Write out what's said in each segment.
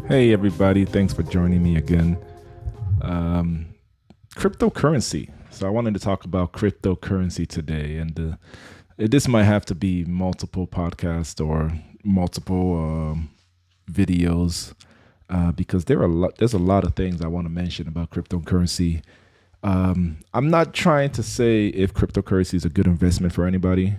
Hey, everybody. Thanks for joining me again. Um, Cryptocurrency. So, I wanted to talk about cryptocurrency today. And this might have to be multiple podcasts or multiple videos because there's a lot of things I want to mention about cryptocurrency. I'm not trying to say if cryptocurrency is a good investment for anybody.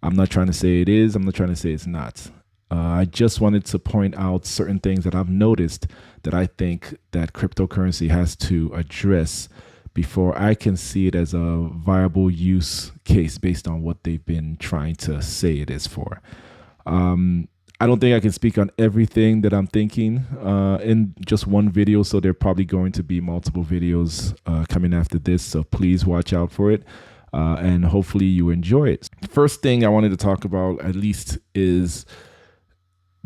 I'm not trying to say it is. I'm not trying to say it's not. I just wanted to point out certain things that I've noticed that I think that cryptocurrency has to address before I can see it as a viable use case based on what they've been trying to say it is for. Um, I don't think I can speak on everything that I'm thinking in just one video, so there are probably going to be multiple videos coming after this. So please watch out for it, and hopefully you enjoy it. First thing I wanted to talk about, at least, is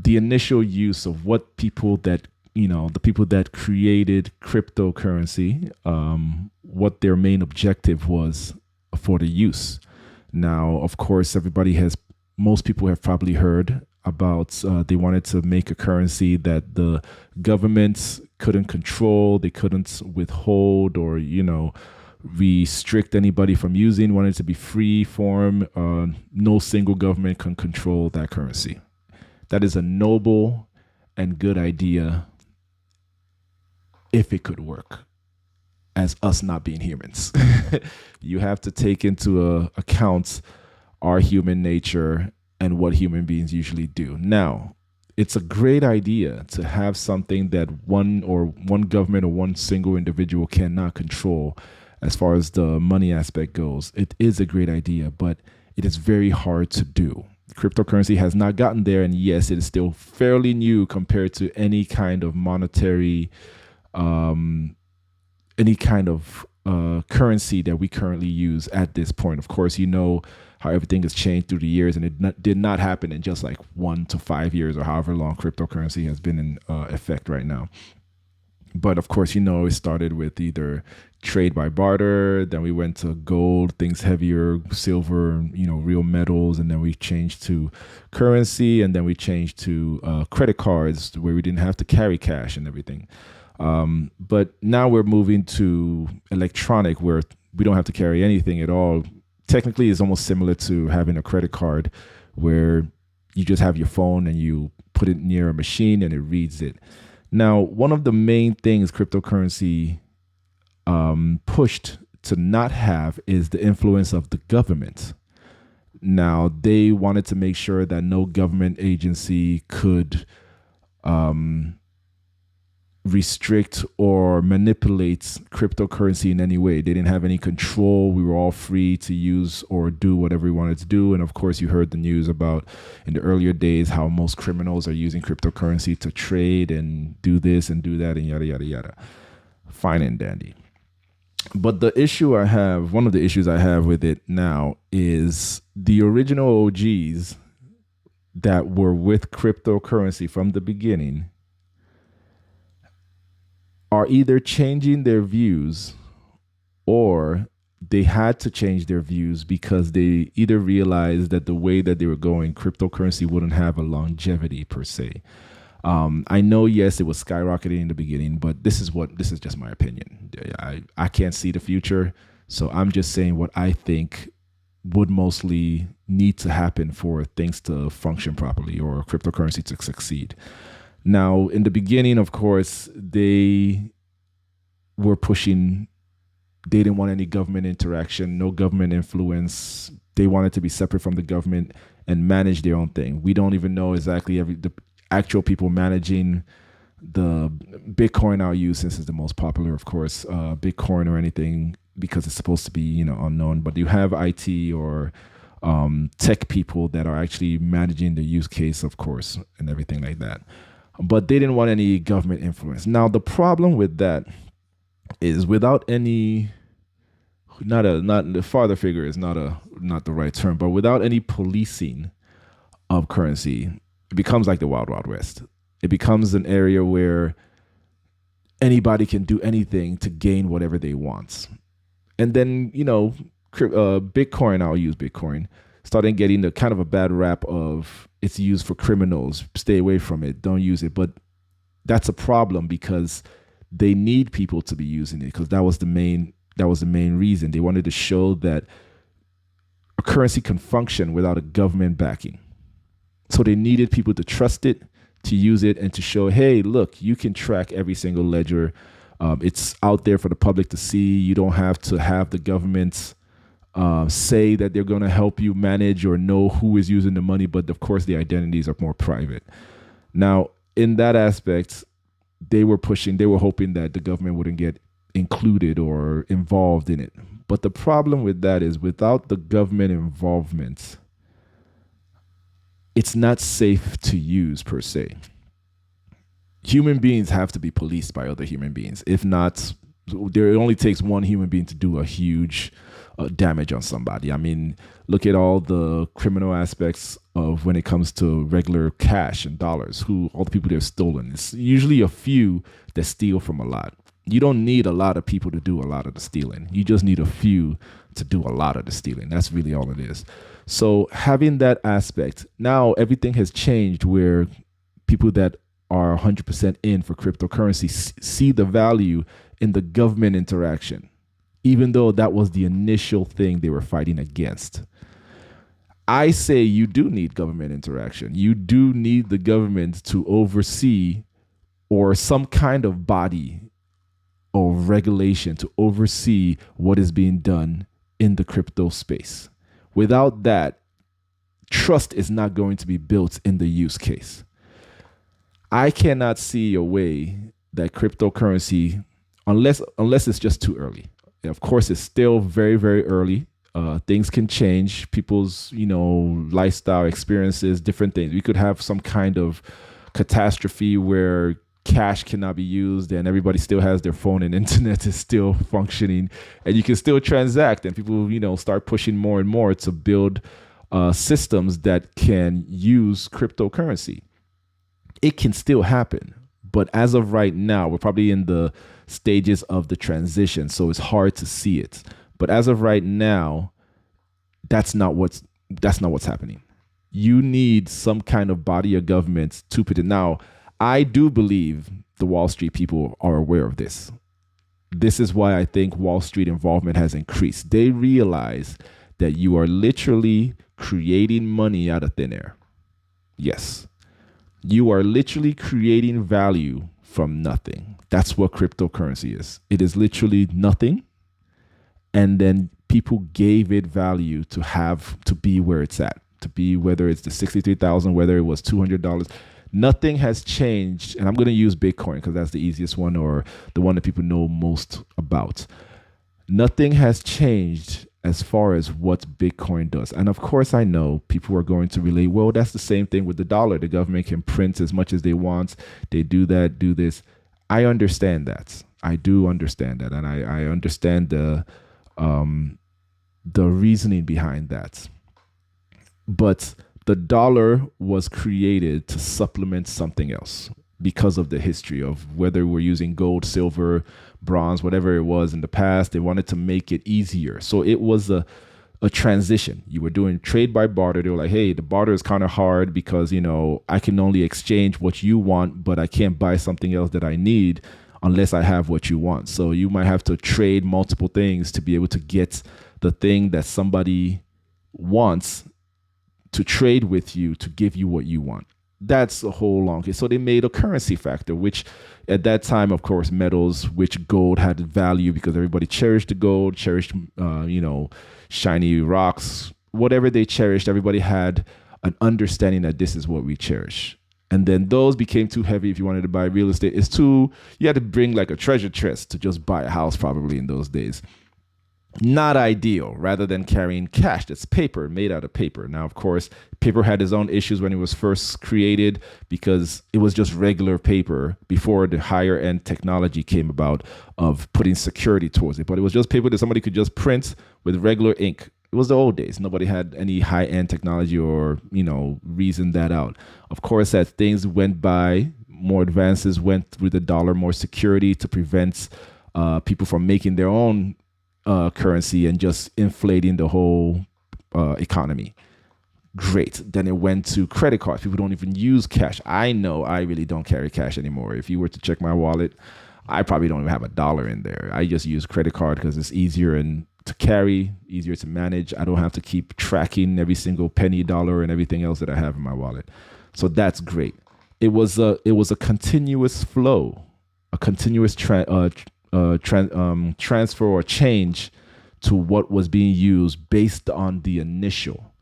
the initial use of what people that the people that created cryptocurrency, what their main objective was for the use. Now, of course, most people have probably heard about they wanted to make a currency that the governments couldn't control, they couldn't withhold or restrict anybody from using. Wanted it to be free form. No single government can control that currency. That is a noble and good idea if it could work as us not being humans. You have to take into account our human nature and what human beings usually do. Now, it's a great idea to have something that one government or one single individual cannot control as far as the money aspect goes. It is a great idea, but it is very hard to do. Cryptocurrency has not gotten there, and yes, it is still fairly new compared to any kind of monetary, um, any kind of currency that we currently use at this point. Of course, you know how everything has changed through the years, and did not happen in just like 1 to 5 years or however long cryptocurrency has been in effect right now. But of course, it started with either trade by barter, then we went to gold, things heavier, silver, real metals, and then we changed to currency, and then we changed to credit cards where we didn't have to carry cash and everything. But now we're moving to electronic where we don't have to carry anything at all. Technically, it's almost similar to having a credit card where you just have your phone and you put it near a machine and it reads it. Now, one of the main things cryptocurrency pushed to not have is the influence of the government. Now, they wanted to make sure that no government agency could restrict or manipulate cryptocurrency in any way. They didn't have any control. We were all free to use or do whatever we wanted to do. And of course, you heard the news about in the earlier days how most criminals are using cryptocurrency to trade and do this and do that and yada, yada, yada. Fine and dandy. But one of the issues I have with it now is the original OGs that were with cryptocurrency from the beginning are either changing their views or they had to change their views because they either realized that the way that they were going, cryptocurrency wouldn't have a longevity per se. I know, yes, it was skyrocketing in the beginning, but this is just my opinion. I can't see the future, so I'm just saying what I think would mostly need to happen for things to function properly or cryptocurrency to succeed. Now, in the beginning, of course, they were pushing, they didn't want any government interaction, no government influence. They wanted to be separate from the government and manage their own thing. We don't even know exactly the actual people managing the Bitcoin I'll use since it's the most popular, of course, Bitcoin or anything, because it's supposed to be, unknown. But you have IT or tech people that are actually managing the use case, of course, and everything like that. But they didn't want any government influence. Now, the problem with that is without any, not the father figure is not the right term, but without any policing of currency, it becomes like the wild, wild west. It becomes an area where anybody can do anything to gain whatever they want. And then, Bitcoin, I'll use Bitcoin, started getting the kind of a bad rap of it's used for criminals. Stay away from it. Don't use it. But that's a problem because they need people to be using it, because that was the main reason. They wanted to show that a currency can function without a government backing. So they needed people to trust it, to use it, and to show, hey, look, you can track every single ledger. It's out there for the public to see. You don't have to have the government say that they're going to help you manage or know who is using the money. But of course, the identities are more private. Now, in that aspect, they were hoping that the government wouldn't get included or involved in it. But the problem with that is, without the government involvement, it's not safe to use per se. Human beings have to be policed by other human beings. If not, it only takes one human being to do a huge damage on somebody. I mean, look at all the criminal aspects of when it comes to regular cash and dollars, all the people that have stolen. It's usually a few that steal from a lot. You don't need a lot of people to do a lot of the stealing. You just need a few to do a lot of the stealing. That's really all it is. So having that aspect, now everything has changed where people that are 100% in for cryptocurrency see the value in the government interaction, even though that was the initial thing they were fighting against. I say you do need government interaction. You do need the government to oversee, or some kind of body or regulation to oversee what is being done in the crypto space. Without that, trust is not going to be built in the use case. I cannot see a way that cryptocurrency, unless it's just too early. Of course, it's still very, very early. Things can change. People's, lifestyle experiences, different things. We could have some kind of catastrophe where cash cannot be used and everybody still has their phone and internet is still functioning and you can still transact, and people, start pushing more and more to build systems that can use cryptocurrency. It can still happen. But as of right now, we're probably in the stages of the transition, so it's hard to see it. But as of right now, that's not what's happening. You need some kind of body of government to put it. Now, I do believe the Wall Street people are aware of this. This is why I think Wall Street involvement has increased. They realize that you are literally creating money out of thin air. Yes. You are literally creating value from nothing. That's what cryptocurrency is. It is literally nothing. And then people gave it value to be where it's at, to be, whether it's the 63,000, whether it was $200. Nothing has changed. And I'm going to use Bitcoin because that's the easiest one, or the one that people know most about. Nothing has changed as far as what Bitcoin does. And of course, I know people are going to relate, well, that's the same thing with the dollar. The government can print as much as they want. They do that, do this. I understand that. I do understand that. And I understand the reasoning behind that. But the dollar was created to supplement something else because of the history of whether we're using gold, silver, bronze, whatever it was in the past. They wanted to make it easier. So it was a transition. You were doing trade by barter. They were like, hey, the barter is kind of hard because, I can only exchange what you want, but I can't buy something else that I need unless I have what you want. So you might have to trade multiple things to be able to get the thing that somebody wants to trade with you to give you what you want. That's a whole long case. So they made a currency factor, which at that time, of course, metals, which gold had value because everybody cherished the gold, cherished, shiny rocks, whatever they cherished. Everybody had an understanding that this is what we cherish. And then those became too heavy if you wanted to buy real estate. You had to bring like a treasure chest to just buy a house probably in those days. Not ideal, rather than carrying cash that's paper, made out of paper. Now, of course, paper had its own issues when it was first created because it was just regular paper before the higher end technology came about of putting security towards it. But it was just paper that somebody could just print with regular ink. It was the old days. Nobody had any high end technology or, reason that out. Of course, as things went by, more advances went with the dollar, more security to prevent people from making their own currency and just inflating the whole economy. Great. Then it went to credit cards. People don't even use cash. I know I really don't carry cash anymore. If you were to check my wallet, I probably don't even have $1 in there. I just use credit card because it's easier and to carry, easier to manage. I don't have to keep tracking every single penny, dollar, and everything else that I have in my wallet. So that's great. It was a continuous flow, a continuous transfer or change to what was being used based on the initial.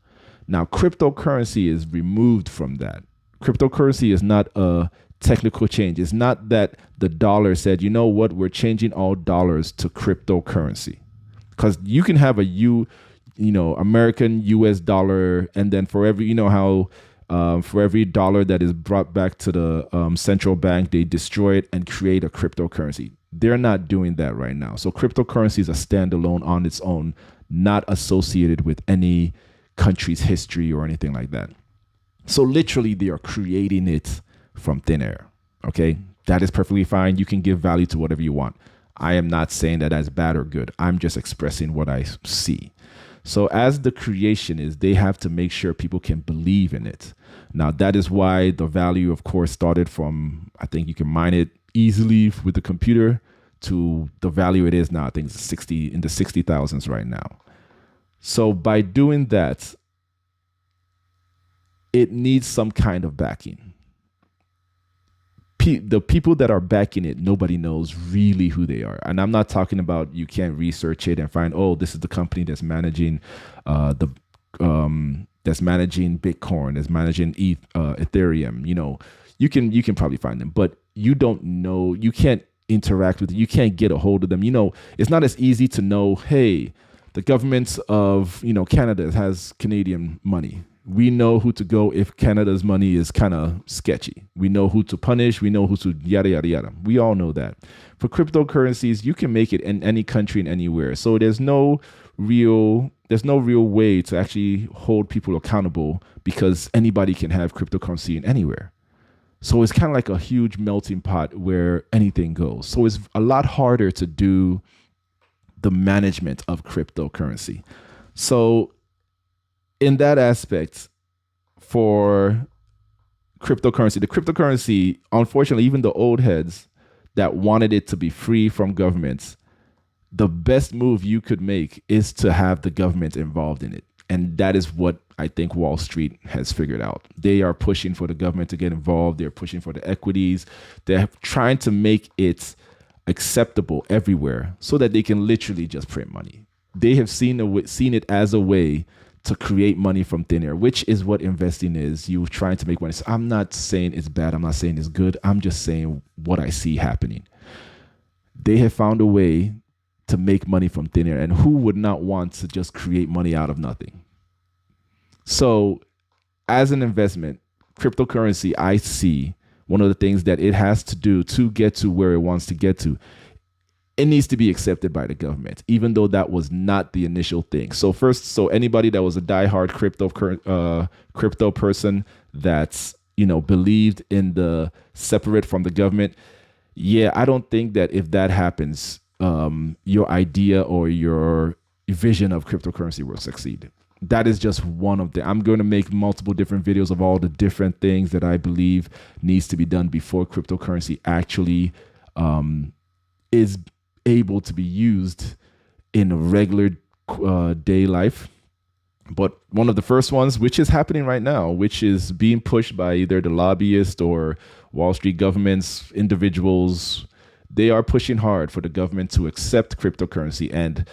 Now, cryptocurrency is removed from that. Cryptocurrency is not a technical change. It's not that the dollar said, you know what, we're changing all dollars to cryptocurrency. Because you can have American US dollar, and then for every, for every dollar that is brought back to the central bank, they destroy it and create a cryptocurrency. They're not doing that right now. So cryptocurrency is a standalone on its own, not associated with any country's history or anything like that. So literally, they are creating it from thin air. Okay, that is perfectly fine. You can give value to whatever you want. I am not saying that that's bad or good. I'm just expressing what I see. So as the creation is, they have to make sure people can believe in it. Now, that is why the value, of course, started from, I think you can mine it easily with the computer to the value it is now. I think it's in the 60,000s right now. So by doing that, it needs some kind of backing. The people that are backing it, nobody knows really who they are. And I'm not talking about, you can't research it and find, oh, this is the company that's managing that's managing Bitcoin, that's managing Ethereum. You can probably find them, but you don't know, you can't interact with it, you can't get a hold of them. It's not as easy to know, hey, the government of Canada has Canadian money. We know who to go if Canada's money is kind of sketchy. We know who to punish. We know who to yada, yada, yada. We all know that. For cryptocurrencies, you can make it in any country and anywhere. So there's no real way to actually hold people accountable because anybody can have cryptocurrency in anywhere. So it's kind of like a huge melting pot where anything goes. So it's a lot harder to do the management of cryptocurrency. So in that aspect, for cryptocurrency, the cryptocurrency, unfortunately, even the old heads that wanted it to be free from governments, the best move you could make is to have the government involved in it. And that is what I think Wall Street has figured out. They are pushing for the government to get involved. They're pushing for the equities. They're trying to make it acceptable everywhere so that they can literally just print money. They have seen it as a way to create money from thin air, which is what investing is. You're trying to make money. So I'm not saying it's bad. I'm not saying it's good. I'm just saying what I see happening. They have found a way to make money from thin air. And who would not want to just create money out of nothing? So as an investment, cryptocurrency, I see one of the things that it has to do to get to where it wants to get to, it needs to be accepted by the government, even though that was not the initial thing. So anybody that was a diehard crypto person that's, believed in the separate from the government. Yeah, I don't think that if that happens, your idea or your vision of cryptocurrency will succeed. That is just one of I'm going to make multiple different videos of all the different things that I believe needs to be done before cryptocurrency actually is able to be used in a regular day life. But one of the first ones, which is happening right now, which is being pushed by either the lobbyists or Wall Street governments, individuals, they are pushing hard for the government to accept cryptocurrency. And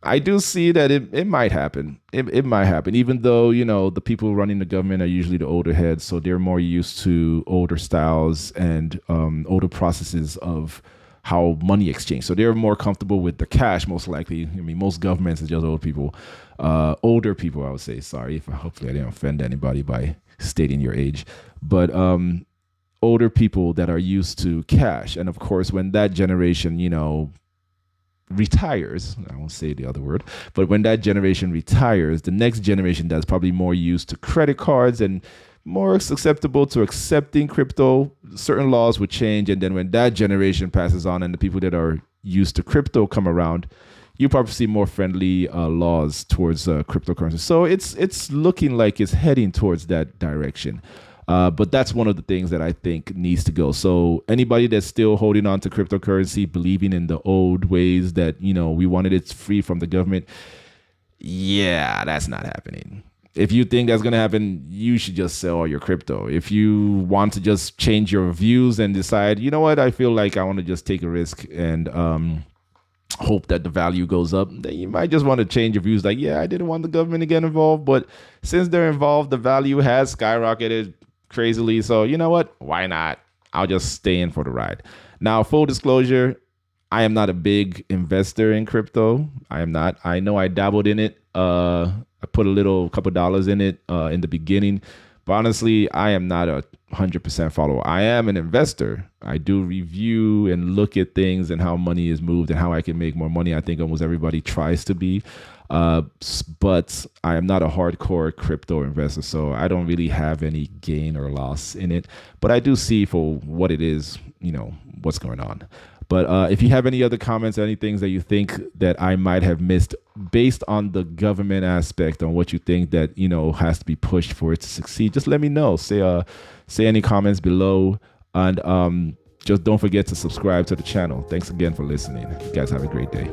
I do see that it might happen. It might happen, even though, the people running the government are usually the older heads. So they're more used to older styles and older processes of how money exchange. So they're more comfortable with the cash, most likely. I mean, most governments is just older people, I would say. Sorry, hopefully I didn't offend anybody by stating your age. But older people that are used to cash. And of course, when that generation, retires, I won't say the other word, but when that generation retires, the next generation that's probably more used to credit cards and more susceptible to accepting crypto, certain laws would change. And then when that generation passes on and the people that are used to crypto come around, you probably see more friendly laws towards cryptocurrency. So it's looking like it's heading towards that direction. But that's one of the things that I think needs to go. So anybody that's still holding on to cryptocurrency, believing in the old ways that we wanted it free from the government, yeah, that's not happening. If you think that's going to happen, you should just sell all your crypto. If you want to just change your views and decide, you know what, I feel like I want to just take a risk and hope that the value goes up, then you might just want to change your views. Like, yeah, I didn't want the government to get involved, but since they're involved, the value has skyrocketed crazily. So you know what? Why not? I'll just stay in for the ride. Now, full disclosure, I am not a big investor in crypto. I am not. I know I dabbled in it. I put a couple dollars in it in the beginning, but honestly, I am not a 100% follower. I am an investor. I do review and look at things and how money is moved and how I can make more money. I think almost everybody tries to be. But I am not a hardcore crypto investor, so I don't really have any gain or loss in it. But I do see for what it is, what's going on. But if you have any other comments, any things that you think that I might have missed based on the government aspect on what you think that, has to be pushed for it to succeed, just let me know. Say any comments below. And just don't forget to subscribe to the channel. Thanks again for listening. You guys have a great day.